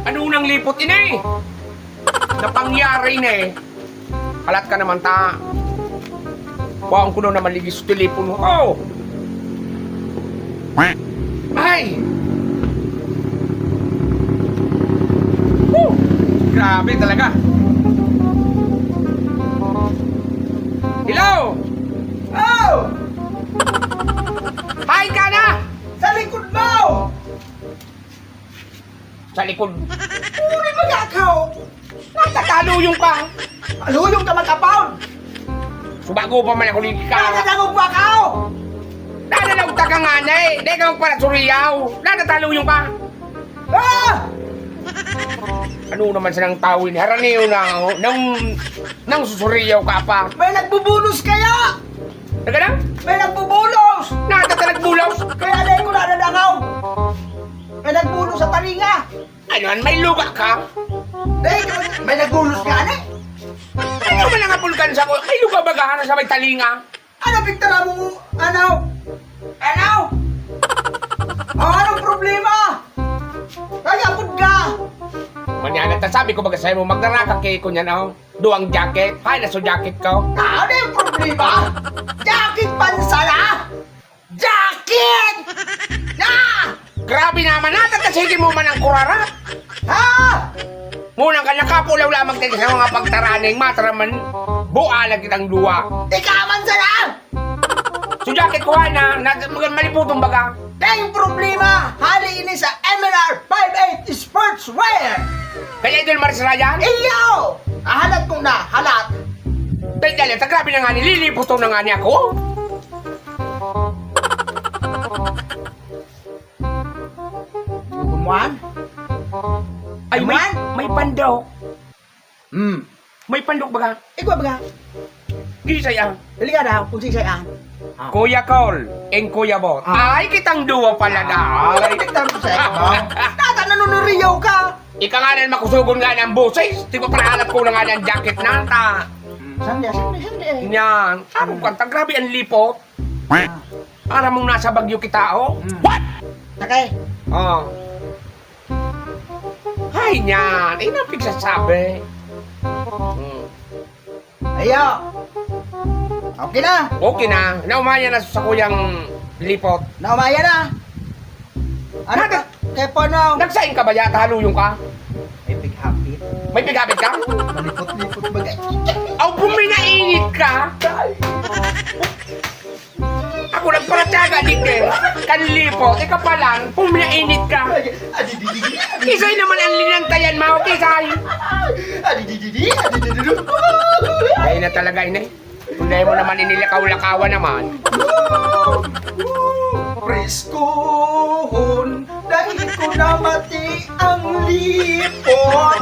Ano nang lipot ini? Napangyari na eh. Kalat ka naman ta. Huwag ko na naman ligis sa telepon mo. Oh! Ay! Grabe talaga. Hello! Oh! Hi ka na! Sa likod mo! Sa likod. Uri magakaw! Natataluyong ka. Aluyong ka magkapaon! Subago pa man ako ni ka. Nakadangog ba kao? Nananaw ta ka nga na eh. Di ka magpala suriyaw. Natataluyong ka. Ah! Ano naman silang tawin? Haraniyo na nang susuriyaw ka pa. May nagbubulos kaya! Taga na? May nagbubulos! Natatalagbulos. Kaya dahil ko nadadakaw! May nagbulos sa talinga! Ano, may luga ka? Dahil may nagbulos ka na eh! Ano man ang apulkan sa ko? May luga bagahan sa may talinga? Ano, Victor, mo? Ano? Ano? Oh, anong problema? Kagapod ka! Manyan at sabi ko baga sa'yo mo, magdaraka kay ko niyan oh. Duwang jacket. Hay na so jacket ko. Ano yung problema? Jacket pansala! Jacket! Na! Grabe naman sige mo man ang kurara. Ha? Munang ka nakapulaw lamang tayo sa mga pagtaraning matraman. Bualag kitang duwa. Ikaman sala! So jacket ko na maliputong baga. Ang problema, hali ini sa MNR 58 Sportswear! Kaya idol Maris Ryan? Iyo! Halat kong na, halat! Dahil dahil, grabe na nga ni, liliputo na nga niya ako. Kumuan? Ay, may pandok. Hmm. May pandok baga. Ikaw ba? Gisay ah. Dali ka daw, kung sisay ang. Kuya Cole and Kuya Bot. Ay, kitang duwa pala na. Ay, tignan mo sa'yo mo. Tata, nanunuriyaw ka! Ika nga na makusugon nga ng boses. Di ba parahalap ko na nga ng jacket na ta. Sandi. Yan. Ano kanta? Grabe ang lipot. Para mong nasa Bagyo kita, oh. What? Okay. Oh. Ay, yan. Ay, napig sasabi. Ayo! Okay na! Okay na. Naumaya na sa kuyang lipot. Naumaya na! Ano ka? Kaya po no? Nagsaing ka ba yata? Haluyong ka? Epic happy. May pigabit ka? Malipot-lipot bagay. Aw, puminainit ka? Ako nagparatyaga din eh. Kanlipot. Ika pa lang, puminainit ka. Kisay naman ang linantayan mo, kisay. Ay na talaga ini. Hindi mo naman inilakaw-lakawan naman. Preskohon dahil ko na mati ang lipot.